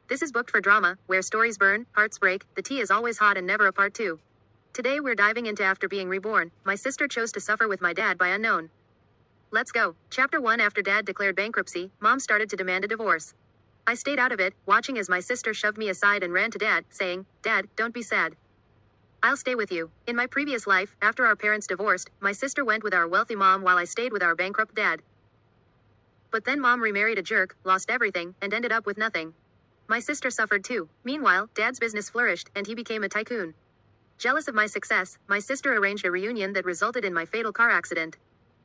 This is Booked for Drama, where stories burn, hearts break, the tea is always hot and never a part two. Today we're diving into After Being Reborn, my sister chose to suffer with my dad by unknown. Let's go. Chapter 1. After dad declared bankruptcy, mom started to demand a divorce. I stayed out of it, watching as my sister shoved me aside and ran to dad, saying, "Dad, don't be sad. I'll stay with you." In my previous life, after our parents divorced, my sister went with our wealthy mom while I stayed with our bankrupt dad. But then mom remarried a jerk, lost everything, and ended up with nothing. My sister suffered too. Meanwhile, dad's business flourished, and he became a tycoon. Jealous of my success, my sister arranged a reunion that resulted in my fatal car accident.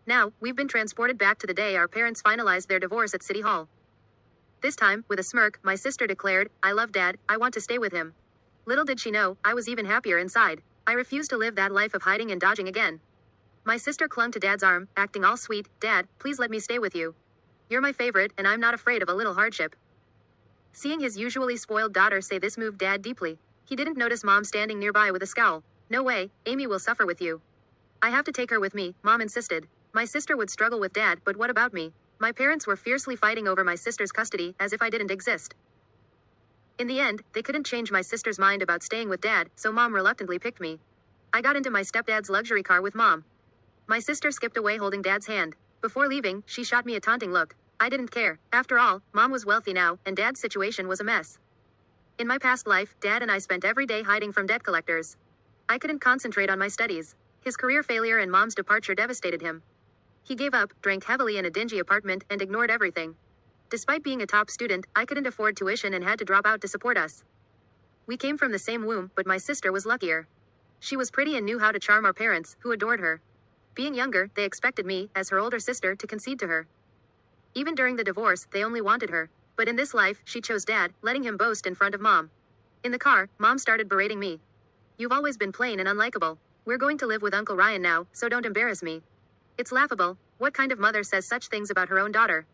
Now, we've been transported back to the day our parents finalized their divorce at City Hall. This time, with a smirk, my sister declared, "I love Dad, I want to stay with him." Little did she know, I was even happier inside. I refused to live that life of hiding and dodging again. My sister clung to Dad's arm, acting all sweet. "Dad, please let me stay with you. You're my favorite, and I'm not afraid of a little hardship." Seeing his usually spoiled daughter say this moved Dad deeply. He didn't notice Mom standing nearby with a scowl. "No way, Amy will suffer with you. I have to take her with me," Mom insisted. My sister would struggle with Dad, but what about me? My parents were fiercely fighting over my sister's custody, as if I didn't exist. In the end, they couldn't change my sister's mind about staying with Dad, so Mom reluctantly picked me. I got into my stepdad's luxury car with Mom. My sister skipped away holding Dad's hand. Before leaving, she shot me a taunting look. I didn't care. After all, Mom was wealthy now, and Dad's situation was a mess. In my past life, Dad and I spent every day hiding from debt collectors. I couldn't concentrate on my studies. His career failure and Mom's departure devastated him. He gave up, drank heavily in a dingy apartment, and ignored everything. Despite being a top student, I couldn't afford tuition and had to drop out to support us. We came from the same womb, but my sister was luckier. She was pretty and knew how to charm our parents, who adored her. Being younger, they expected me, as her older sister, to concede to her. Even during the divorce, they only wanted her. But in this life, she chose Dad, letting him boast in front of Mom. In the car, Mom started berating me. "You've always been plain and unlikable. We're going to live with Uncle Ryan now, so don't embarrass me." It's laughable. What kind of mother says such things about her own daughter?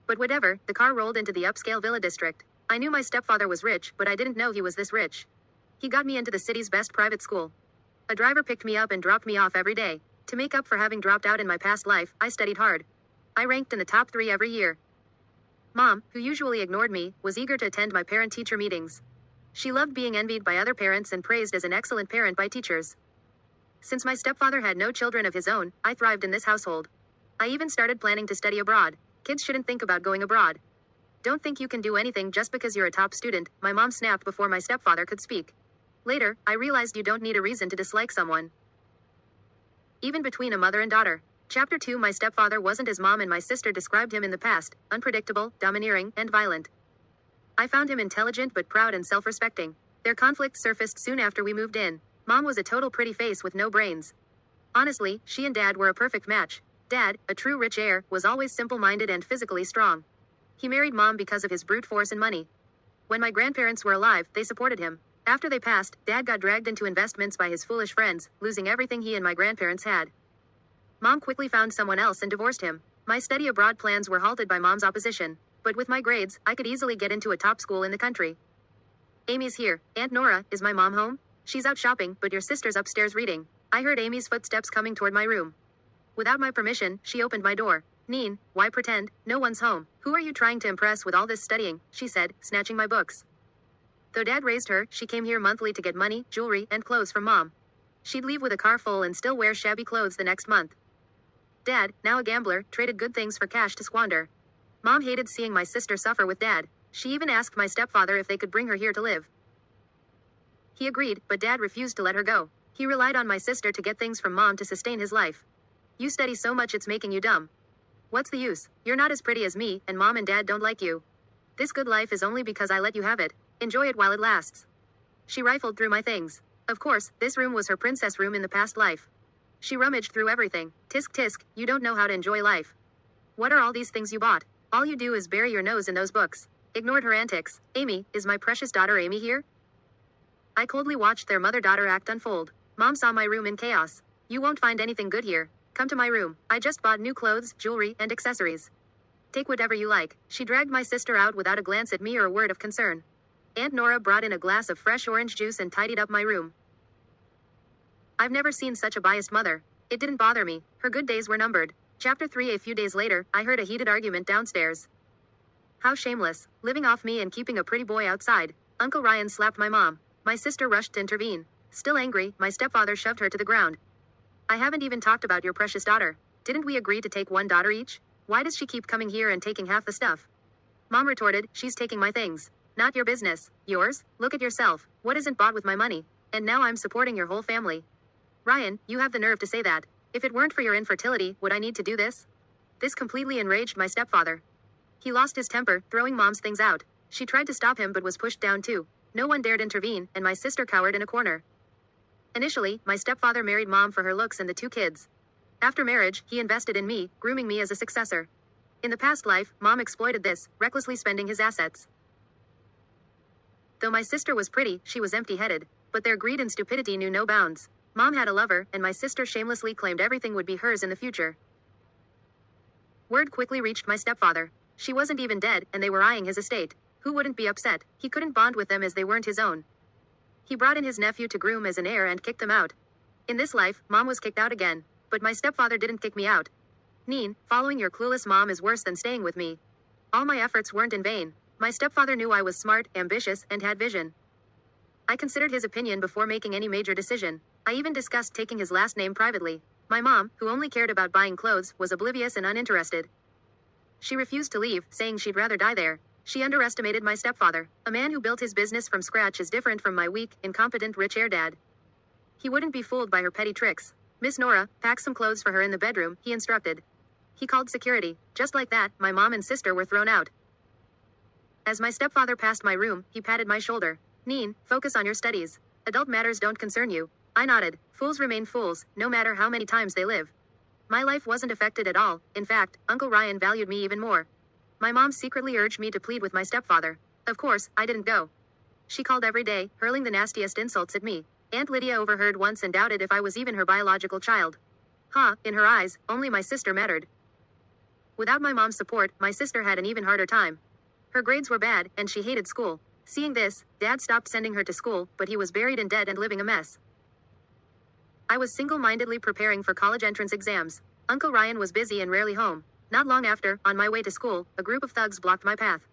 But whatever, the car rolled into the upscale villa district. I knew my stepfather was rich, but I didn't know he was this rich. He got me into the city's best private school. A driver picked me up and dropped me off every day. To make up for having dropped out in my past life, I studied hard. I ranked in the top 3 every year. Mom, who usually ignored me, was eager to attend my parent-teacher meetings. She loved being envied by other parents and praised as an excellent parent by teachers. Since my stepfather had no children of his own, I thrived in this household. I even started planning to study abroad. Kids shouldn't think about going abroad. "Don't think you can do anything just because you're a top student," my mom snapped before my stepfather could speak. Later, I realized you don't need a reason to dislike someone. Even between a mother and daughter. Chapter 2. My stepfather wasn't as Mom and my sister described him in the past: unpredictable, domineering, and violent. I found him intelligent but proud and self-respecting. Their conflict surfaced soon after we moved in. Mom was a total pretty face with no brains. Honestly, she and Dad were a perfect match. Dad, a true rich heir, was always simple-minded and physically strong. He married Mom because of his brute force and money. When my grandparents were alive, they supported him. After they passed, Dad got dragged into investments by his foolish friends, losing everything he and my grandparents had. Mom quickly found someone else and divorced him. My study abroad plans were halted by Mom's opposition. But with my grades, I could easily get into a top school in the country. "Amy's here. Aunt Nora, is my mom home?" "She's out shopping, but your sister's upstairs reading." I heard Amy's footsteps coming toward my room. Without my permission, she opened my door. "Nean, why pretend? No one's home. Who are you trying to impress with all this studying?" she said, snatching my books. Though Dad raised her, she came here monthly to get money, jewelry, and clothes from Mom. She'd leave with a car full and still wear shabby clothes the next month. Dad, now a gambler, traded good things for cash to squander. Mom hated seeing my sister suffer with Dad. She even asked my stepfather if they could bring her here to live. He agreed, but Dad refused to let her go. He relied on my sister to get things from Mom to sustain his life. "You study so much it's making you dumb. What's the use? You're not as pretty as me, and Mom and Dad don't like you. This good life is only because I let you have it. Enjoy it while it lasts." She rifled through my things. Of course, this room was her princess room in the past life. She rummaged through everything. "Tisk tisk, you don't know how to enjoy life. What are all these things you bought? All you do is bury your nose in those books." Ignored her antics. "Amy, is my precious daughter Amy here?" I coldly watched their mother-daughter act unfold. Mom saw my room in chaos. "You won't find anything good here. Come to my room. I just bought new clothes, jewelry, and accessories. Take whatever you like." She dragged my sister out without a glance at me or a word of concern. Aunt Nora brought in a glass of fresh orange juice and tidied up my room. I've never seen such a biased mother. It didn't bother me. Her good days were numbered. Chapter 3. A few days later, I heard a heated argument downstairs. How shameless, living off me and keeping a pretty boy outside. Uncle Ryan slapped my mom. My sister rushed to intervene. Still angry, my stepfather shoved her to the ground. I haven't even talked about your precious daughter. Didn't we agree to take one daughter each? Why does she keep coming here and taking half the stuff? Mom retorted, she's taking my things. Not your business. Yours? Look at yourself. What isn't bought with my money? And now I'm supporting your whole family. Ryan, you have the nerve to say that. If it weren't for your infertility, would I need to do this? This completely enraged my stepfather. He lost his temper, throwing mom's things out. She tried to stop him but was pushed down too. No one dared intervene, and my sister cowered in a corner. Initially, my stepfather married mom for her looks and the 2 kids. After marriage, he invested in me, grooming me as a successor. In the past life, mom exploited this, recklessly spending his assets. Though my sister was pretty, she was empty-headed. But their greed and stupidity knew no bounds. Mom had a lover, and my sister shamelessly claimed everything would be hers in the future. Word quickly reached my stepfather. She wasn't even dead, and they were eyeing his estate. Who wouldn't be upset? He couldn't bond with them as they weren't his own. He brought in his nephew to groom as an heir and kicked them out. In this life, mom was kicked out again. But my stepfather didn't kick me out. Nean, following your clueless mom is worse than staying with me. All my efforts weren't in vain. My stepfather knew I was smart, ambitious, and had vision. I considered his opinion before making any major decision. I even discussed taking his last name privately. My mom, who only cared about buying clothes, was oblivious and uninterested. She refused to leave, saying she'd rather die there. She underestimated my stepfather. A man who built his business from scratch is different from my weak, incompetent rich heir dad. He wouldn't be fooled by her petty tricks. Miss Nora, pack some clothes for her in the bedroom, he instructed. He called security. Just like that, my mom and sister were thrown out. As my stepfather passed my room, he patted my shoulder. Nean, focus on your studies. Adult matters don't concern you. I nodded. Fools remain fools, no matter how many times they live. My life wasn't affected at all. In fact, Uncle Ryan valued me even more. My mom secretly urged me to plead with my stepfather. Of course, I didn't go. She called every day, hurling the nastiest insults at me. Aunt Lydia overheard once and doubted if I was even her biological child. In her eyes, only my sister mattered. Without my mom's support, my sister had an even harder time. Her grades were bad, and she hated school. Seeing this, Dad stopped sending her to school, but he was buried in debt and living a mess. I was single-mindedly preparing for college entrance exams. Uncle Ryan was busy and rarely home. Not long after, on my way to school, a group of thugs blocked my path.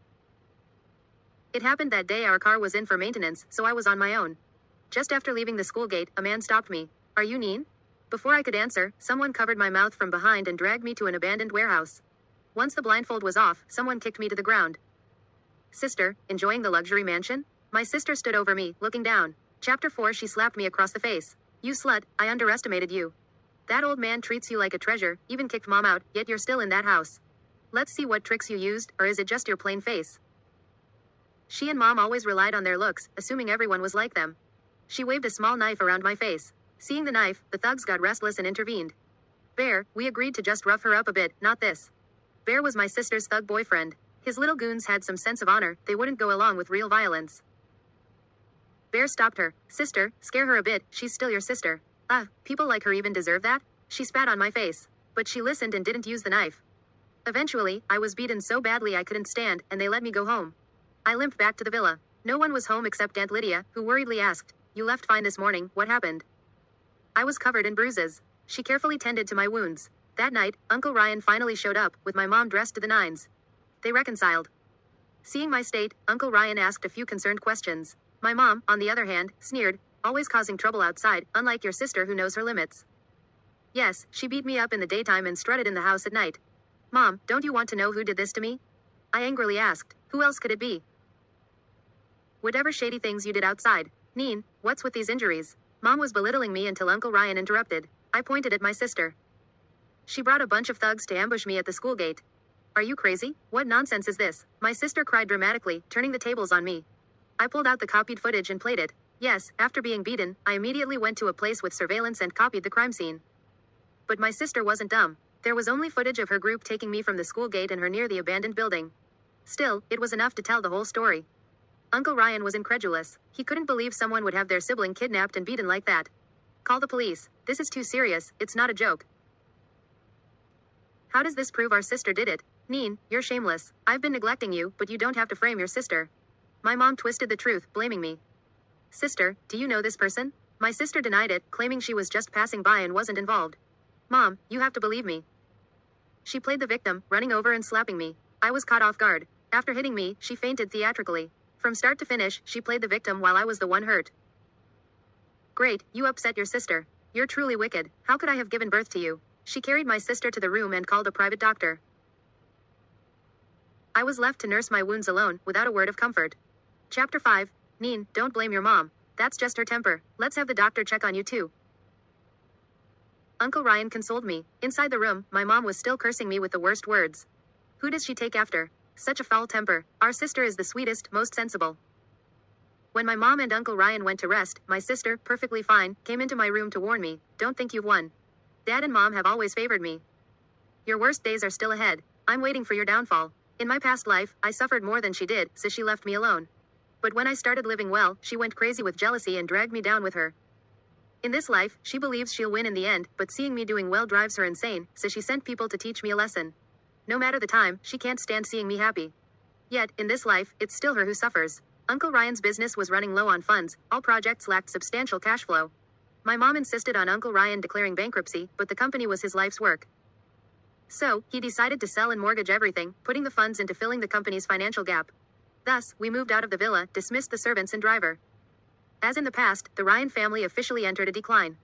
It happened that day our car was in for maintenance, so I was on my own. Just after leaving the school gate, a man stopped me. Are you Nean? Before I could answer, someone covered my mouth from behind and dragged me to an abandoned warehouse. Once the blindfold was off, someone kicked me to the ground. Sister, enjoying the luxury mansion? My sister stood over me, looking down. Chapter 4. She slapped me across the face. You slut, I underestimated you. That old man treats you like a treasure, even kicked mom out, yet you're still in that house. Let's see what tricks you used, or is it just your plain face? She and mom always relied on their looks, assuming everyone was like them. She waved a small knife around my face. Seeing the knife, the thugs got restless and intervened. Bear, we agreed to just rough her up a bit, not this. Bear was my sister's thug boyfriend. His little goons had some sense of honor, they wouldn't go along with real violence. Bear stopped her. Sister, scare her a bit, she's still your sister. People like her even deserve that? She spat on my face. But she listened and didn't use the knife. Eventually, I was beaten so badly I couldn't stand, and they let me go home. I limped back to the villa. No one was home except Aunt Lydia, who worriedly asked, You left fine this morning, what happened? I was covered in bruises. She carefully tended to my wounds. That night, Uncle Ryan finally showed up, with my mom dressed to the nines. They reconciled. Seeing my state, Uncle Ryan asked a few concerned questions. My mom, on the other hand, sneered, always causing trouble outside, unlike your sister who knows her limits. Yes, she beat me up in the daytime and strutted in the house at night. Mom, don't you want to know who did this to me? I angrily asked. Who else could it be? Whatever shady things you did outside. Nean, what's with these injuries? Mom was belittling me until Uncle Ryan interrupted. I pointed at my sister. She brought a bunch of thugs to ambush me at the school gate. Are you crazy? What nonsense is this? My sister cried dramatically, turning the tables on me. I pulled out the copied footage and played it. Yes, after being beaten, I immediately went to a place with surveillance and copied the crime scene. But my sister wasn't dumb. There was only footage of her group taking me from the school gate and her near the abandoned building. Still, it was enough to tell the whole story. Uncle Ryan was incredulous. He couldn't believe someone would have their sibling kidnapped and beaten like that. Call the police. This is too serious, it's not a joke. How does this prove our sister did it? Nean, you're shameless. I've been neglecting you, but you don't have to frame your sister. My mom twisted the truth, blaming me. Sister, do you know this person? My sister denied it, claiming she was just passing by and wasn't involved. Mom, you have to believe me. She played the victim, running over and slapping me. I was caught off guard. After hitting me, she fainted theatrically. From start to finish, she played the victim while I was the one hurt. Great, you upset your sister. You're truly wicked. How could I have given birth to you? She carried my sister to the room and called a private doctor. I was left to nurse my wounds alone, without a word of comfort. Chapter 5. Nean, don't blame your mom. That's just her temper. Let's have the doctor check on you too. Uncle Ryan consoled me. Inside the room, my mom was still cursing me with the worst words. Who does she take after? Such a foul temper. Our sister is the sweetest, most sensible. When my mom and Uncle Ryan went to rest, my sister, perfectly fine, came into my room to warn me, don't think you've won. Dad and Mom have always favored me. Your worst days are still ahead. I'm waiting for your downfall. In my past life, I suffered more than she did, so she left me alone. But when I started living well, she went crazy with jealousy and dragged me down with her. In this life, she believes she'll win in the end, but seeing me doing well drives her insane, so she sent people to teach me a lesson. No matter the time, she can't stand seeing me happy. Yet, in this life, it's still her who suffers. Uncle Ryan's business was running low on funds, all projects lacked substantial cash flow. My mom insisted on Uncle Ryan declaring bankruptcy, but the company was his life's work. So, he decided to sell and mortgage everything, putting the funds into filling the company's financial gap. Thus, we moved out of the villa, dismissed the servants and driver. As in the past, the Ryan family officially entered a decline.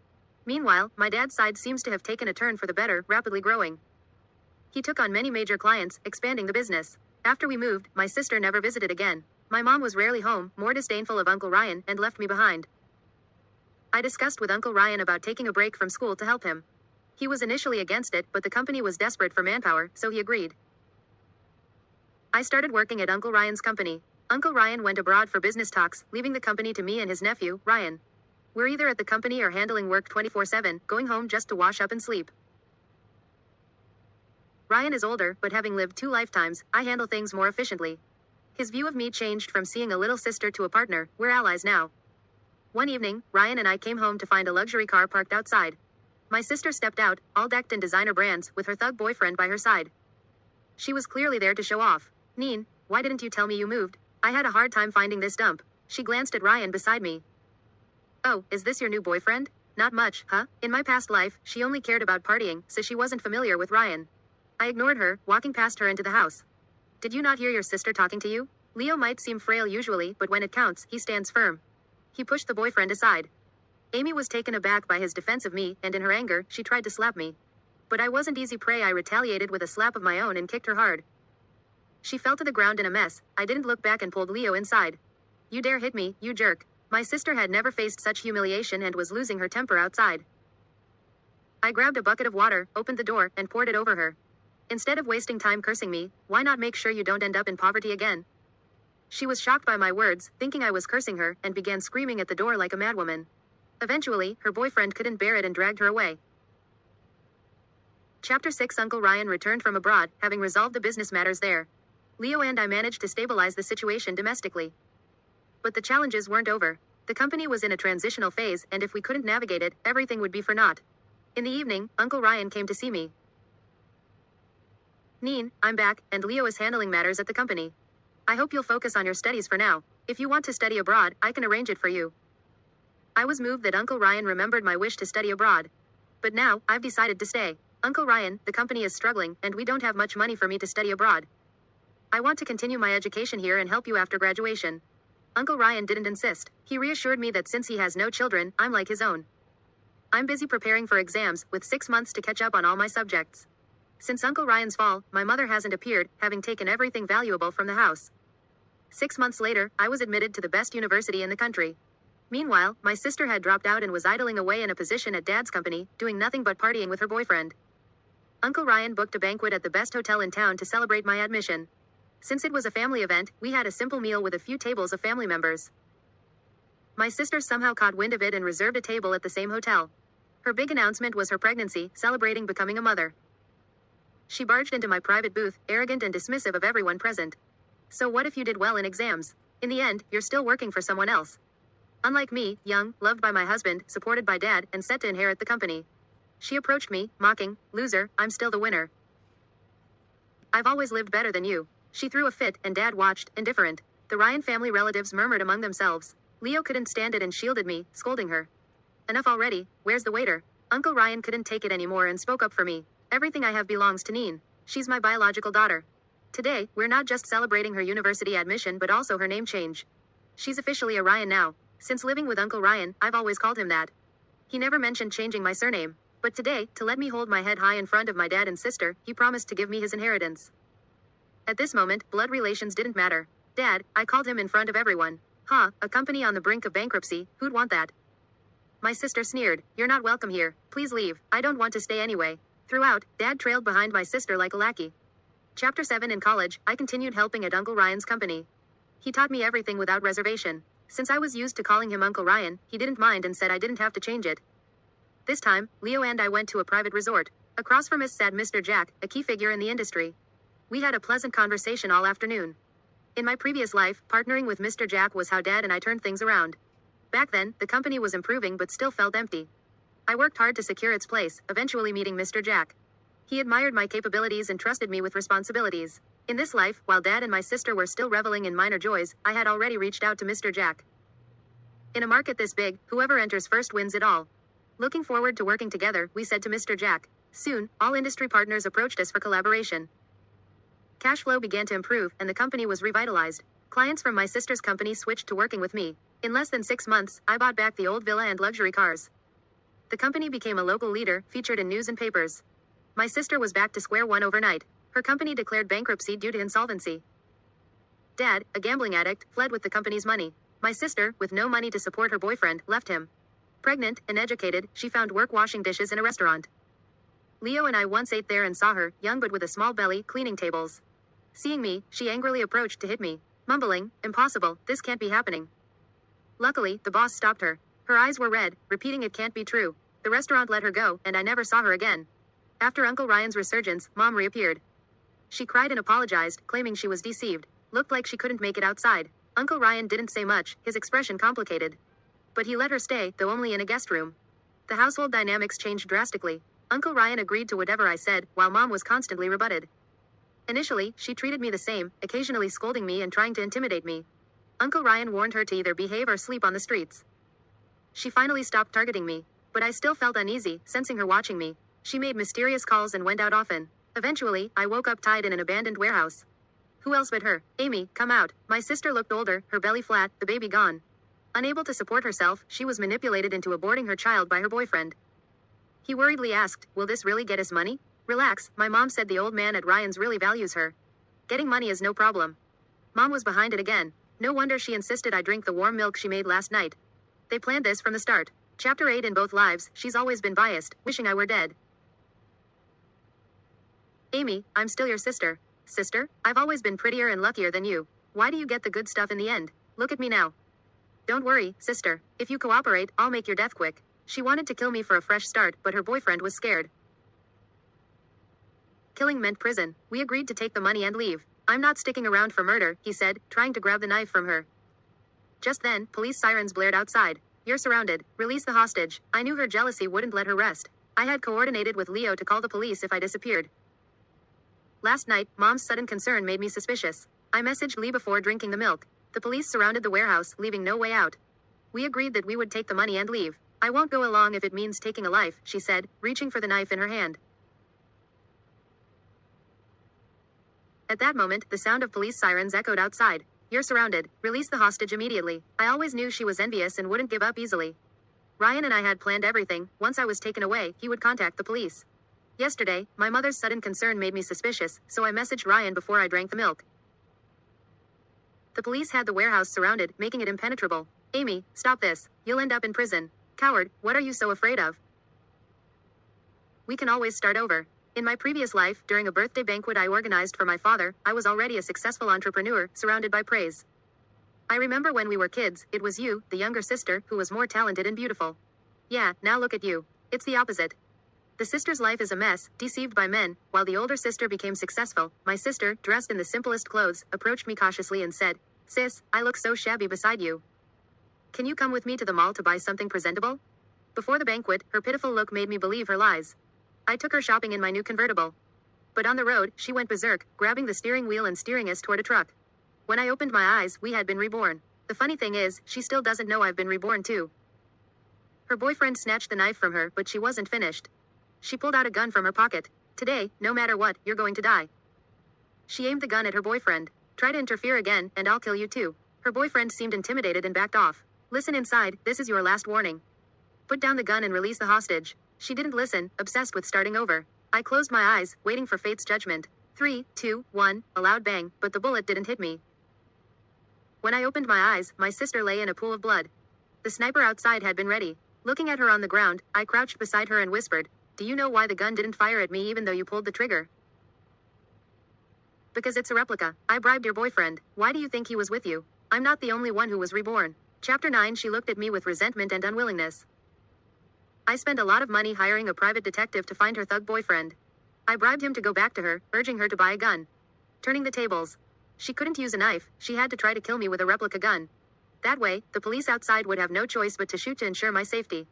Meanwhile, my dad's side seems to have taken a turn for the better, rapidly growing. He took on many major clients, expanding the business. After we moved, my sister never visited again. My mom was rarely home, more disdainful of Uncle Ryan, and left me behind. I discussed with Uncle Ryan about taking a break from school to help him. He was initially against it, but the company was desperate for manpower, so he agreed. I started working at Uncle Ryan's company. Uncle Ryan went abroad for business talks, leaving the company to me and his nephew, Ryan. We're either at the company or handling work 24/7, going home just to wash up and sleep. Ryan is older, but having lived 2 lifetimes, I handle things more efficiently. His view of me changed from seeing a little sister to a partner. We're allies now. One evening, Ryan and I came home to find a luxury car parked outside. My sister stepped out, all decked in designer brands, with her thug boyfriend by her side. She was clearly there to show off. Nean, why didn't you tell me you moved? I had a hard time finding this dump. She glanced at Ryan beside me. Oh, is this your new boyfriend? Not much, huh? In my past life, she only cared about partying, so she wasn't familiar with Ryan. I ignored her, walking past her into the house. Did you not hear your sister talking to you? Leo might seem frail usually, but when it counts, he stands firm. He pushed the boyfriend aside. Amy was taken aback by his defense of me, and in her anger, she tried to slap me. But I wasn't easy prey. I retaliated with a slap of my own and kicked her hard. She fell to the ground in a mess. I didn't look back and pulled Leo inside. You dare hit me, you jerk. My sister had never faced such humiliation and was losing her temper outside. I grabbed a bucket of water, opened the door, and poured it over her. Instead of wasting time cursing me, why not make sure you don't end up in poverty again? She was shocked by my words, thinking I was cursing her, and began screaming at the door like a madwoman. Eventually, her boyfriend couldn't bear it and dragged her away. Chapter 6. Uncle Ryan returned from abroad, having resolved the business matters there. Leo and I managed to stabilize the situation domestically. But the challenges weren't over. The company was in a transitional phase, and if we couldn't navigate it, everything would be for naught. In the evening, Uncle Ryan came to see me. Nean, I'm back, and Leo is handling matters at the company. I hope you'll focus on your studies for now. If you want to study abroad, I can arrange it for you. I was moved that Uncle Ryan remembered my wish to study abroad. But now, I've decided to stay. Uncle Ryan, the company is struggling, and we don't have much money for me to study abroad. I want to continue my education here and help you after graduation. Uncle Ryan didn't insist. He reassured me that since he has no children, I'm like his own. I'm busy preparing for exams, with 6 months to catch up on all my subjects. Since Uncle Ryan's fall, my mother hasn't appeared, having taken everything valuable from the house. 6 months later, I was admitted to the best university in the country. Meanwhile, my sister had dropped out and was idling away in a position at Dad's company, doing nothing but partying with her boyfriend. Uncle Ryan booked a banquet at the best hotel in town to celebrate my admission. Since it was a family event, we had a simple meal with a few tables of family members. My sister somehow caught wind of it and reserved a table at the same hotel. Her big announcement was her pregnancy, celebrating becoming a mother. She barged into my private booth, arrogant and dismissive of everyone present. So what if you did well in exams? In the end, you're still working for someone else. Unlike me, young, loved by my husband, supported by Dad, and set to inherit the company. She approached me, mocking, "Loser, I'm still the winner. I've always lived better than you." She threw a fit, and Dad watched, indifferent. The Ryan family relatives murmured among themselves. Leo couldn't stand it and shielded me, scolding her. "Enough already, where's the waiter?" Uncle Ryan couldn't take it anymore and spoke up for me. "Everything I have belongs to Nean. She's my biological daughter. Today, we're not just celebrating her university admission but also her name change. She's officially a Ryan now. Since living with Uncle Ryan, I've always called him that. He never mentioned changing my surname. But today, to let me hold my head high in front of my dad and sister, he promised to give me his inheritance. At this moment, blood relations didn't matter. Dad, I called him in front of everyone. Huh, a company on the brink of bankruptcy, who'd want that? My sister sneered, "You're not welcome here. Please leave. I don't want to stay anyway." Throughout, Dad trailed behind my sister like a lackey. Chapter 7 In college, I continued helping at Uncle Ryan's company. He taught me everything without reservation. Since I was used to calling him Uncle Ryan, he didn't mind and said I didn't have to change it. This time, Leo and I went to a private resort. Across from us sat Mr. Jack, a key figure in the industry. We had a pleasant conversation all afternoon. In my previous life, partnering with Mr. Jack was how Dad and I turned things around. Back then, the company was improving but still felt empty. I worked hard to secure its place, eventually meeting Mr. Jack. He admired my capabilities and trusted me with responsibilities. In this life, while Dad and my sister were still reveling in minor joys, I had already reached out to Mr. Jack. In a market this big, whoever enters first wins it all. Looking forward to working together, we said to Mr. Jack. Soon, all industry partners approached us for collaboration. Cash flow began to improve, and the company was revitalized. Clients from my sister's company switched to working with me. In less than 6 months, I bought back the old villa and luxury cars. The company became a local leader, featured in news and papers. My sister was back to square one overnight. Her company declared bankruptcy due to insolvency. Dad, a gambling addict, fled with the company's money. My sister, with no money to support her boyfriend, left him. Pregnant and educated, she found work washing dishes in a restaurant. Leo and I once ate there and saw her, young but with a small belly, cleaning tables. Seeing me, she angrily approached to hit me, mumbling, "Impossible, this can't be happening." Luckily, the boss stopped her. Her eyes were red, repeating it can't be true. The restaurant let her go, and I never saw her again. After Uncle Ryan's resurgence, Mom reappeared. She cried and apologized, claiming she was deceived. Looked like she couldn't make it outside. Uncle Ryan didn't say much, his expression complicated. But he let her stay, though only in a guest room. The household dynamics changed drastically. Uncle Ryan agreed to whatever I said, while Mom was constantly rebutted. Initially, she treated me the same, occasionally scolding me and trying to intimidate me. Uncle Ryan warned her to either behave or sleep on the streets. She finally stopped targeting me, but I still felt uneasy, sensing her watching me. She made mysterious calls and went out often. Eventually, I woke up tied in an abandoned warehouse. Who else but her? "Amy, come out." My sister looked older, her belly flat, the baby gone. Unable to support herself, she was manipulated into aborting her child by her boyfriend. He worriedly asked, "Will this really get us money?" "Relax, my mom said the old man at Ryan's really values her. Getting money is no problem." Mom was behind it again. No wonder she insisted I drink the warm milk she made last night. They planned this from the start. Chapter 8 In both lives, she's always been biased, wishing I were dead. "Amy, I'm still your sister." "Sister? I've always been prettier and luckier than you. Why do you get the good stuff in the end? Look at me now." "Don't worry, sister. If you cooperate, I'll make your death quick." She wanted to kill me for a fresh start, but her boyfriend was scared. Killing meant prison. We agreed to take the money and leave. "I'm not sticking around for murder," he said, trying to grab the knife from her. Just then, police sirens blared outside. "You're surrounded. Release the hostage." I knew her jealousy wouldn't let her rest. I had coordinated with Leo to call the police if I disappeared. Last night, Mom's sudden concern made me suspicious. I messaged Lee before drinking the milk. The police surrounded the warehouse, leaving no way out. We agreed that we would take the money and leave. "I won't go along if it means taking a life," she said, reaching for the knife in her hand. At that moment, the sound of police sirens echoed outside. "You're surrounded. Release the hostage immediately." I always knew she was envious and wouldn't give up easily. Ryan and I had planned everything. Once I was taken away, he would contact the police. Yesterday, my mother's sudden concern made me suspicious, so I messaged Ryan before I drank the milk. The police had the warehouse surrounded, making it impenetrable. "Amy, stop this. You'll end up in prison." "Coward, what are you so afraid of? We can always start over." In my previous life, during a birthday banquet I organized for my father, I was already a successful entrepreneur, surrounded by praise. I remember when we were kids, it was you, the younger sister, who was more talented and beautiful. Yeah, now look at you. It's the opposite. The sister's life is a mess, deceived by men, while the older sister became successful. My sister, dressed in the simplest clothes, approached me cautiously and said, "Sis, I look so shabby beside you. Can you come with me to the mall to buy something presentable?" Before the banquet, her pitiful look made me believe her lies. I took her shopping in my new convertible. But on the road, she went berserk, grabbing the steering wheel and steering us toward a truck. When I opened my eyes, we had been reborn. The funny thing is, she still doesn't know I've been reborn too. Her boyfriend snatched the knife from her, but she wasn't finished. She pulled out a gun from her pocket. "Today, no matter what, you're going to die." She aimed the gun at her boyfriend. Try to interfere again, and I'll kill you too. Her boyfriend seemed intimidated and backed off. Listen inside, this is your last warning. Put down the gun and release the hostage. She didn't listen, obsessed with starting over. I closed my eyes, waiting for fate's judgment. 3, 2, 1, a loud bang, but the bullet didn't hit me. When I opened my eyes, my sister lay in a pool of blood. The sniper outside had been ready. Looking at her on the ground, I crouched beside her and whispered, "Do you know why the gun didn't fire at me even though you pulled the trigger?" "Because it's a replica. I bribed your boyfriend. Why do you think he was with you? I'm not the only one who was reborn." Chapter 9. She looked at me with resentment and unwillingness. I spent a lot of money hiring a private detective to find her thug boyfriend. I bribed him to go back to her, urging her to buy a gun. Turning the tables. She couldn't use a knife, she had to try to kill me with a replica gun. That way, the police outside would have no choice but to shoot to ensure my safety.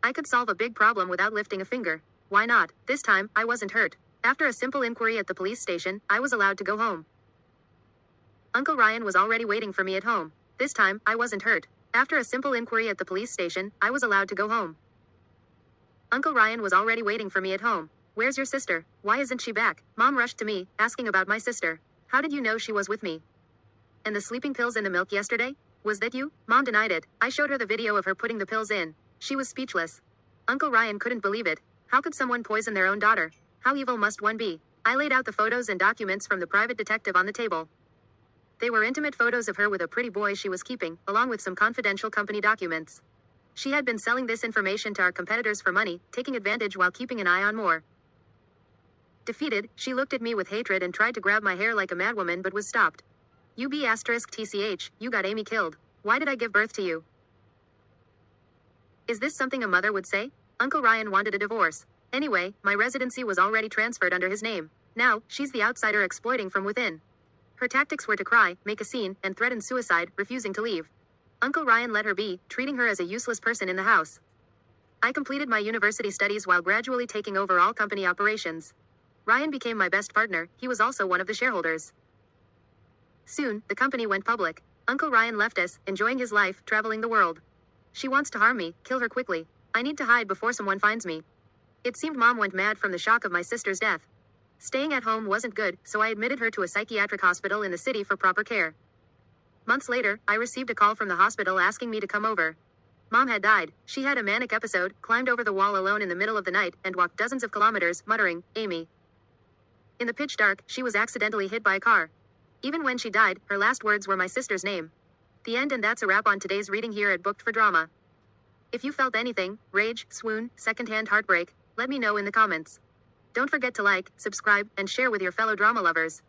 I could solve a big problem without lifting a finger. Why not? This time, I wasn't hurt. After a simple inquiry at the police station, I was allowed to go home. Uncle Ryan was already waiting for me at home. This time, I wasn't hurt. After a simple inquiry at the police station, I was allowed to go home. Uncle Ryan was already waiting for me at home. "Where's your sister? Why isn't she back?" Mom rushed to me, asking about my sister. "How did you know she was with me? And the sleeping pills in the milk yesterday? Was that you?" Mom denied it. I showed her the video of her putting the pills in. She was speechless. Uncle Ryan couldn't believe it. How could someone poison their own daughter? How evil must one be? I laid out the photos and documents from the private detective on the table. They were intimate photos of her with a pretty boy she was keeping, along with some confidential company documents. She had been selling this information to our competitors for money, taking advantage while keeping an eye on more. Defeated, she looked at me with hatred and tried to grab my hair like a madwoman but was stopped. "TCH, you got Amy killed. Why did I give birth to you?" Is this something a mother would say? Uncle Ryan wanted a divorce. Anyway, my residency was already transferred under his name. Now, she's the outsider exploiting from within. Her tactics were to cry, make a scene, and threaten suicide, refusing to leave. Uncle Ryan let her be, treating her as a useless person in the house. I completed my university studies while gradually taking over all company operations. Ryan became my best partner, he was also one of the shareholders. Soon, the company went public. Uncle Ryan left us, enjoying his life, traveling the world. She wants to harm me, kill her quickly. I need to hide before someone finds me. It seemed Mom went mad from the shock of my sister's death. Staying at home wasn't good, so I admitted her to a psychiatric hospital in the city for proper care. Months later, I received a call from the hospital asking me to come over. Mom had died. She had a manic episode, climbed over the wall alone in the middle of the night, and walked dozens of kilometers, muttering, "Amy." In the pitch dark, she was accidentally hit by a car. Even when she died, her last words were my sister's name. The end, and that's a wrap on today's reading here at Booked for Drama. If you felt anything, rage, swoon, secondhand heartbreak, let me know in the comments. Don't forget to like, subscribe, and share with your fellow drama lovers.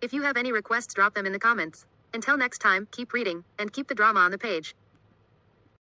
If you have any requests, drop them in the comments. Until next time, keep reading, and keep the drama on the page.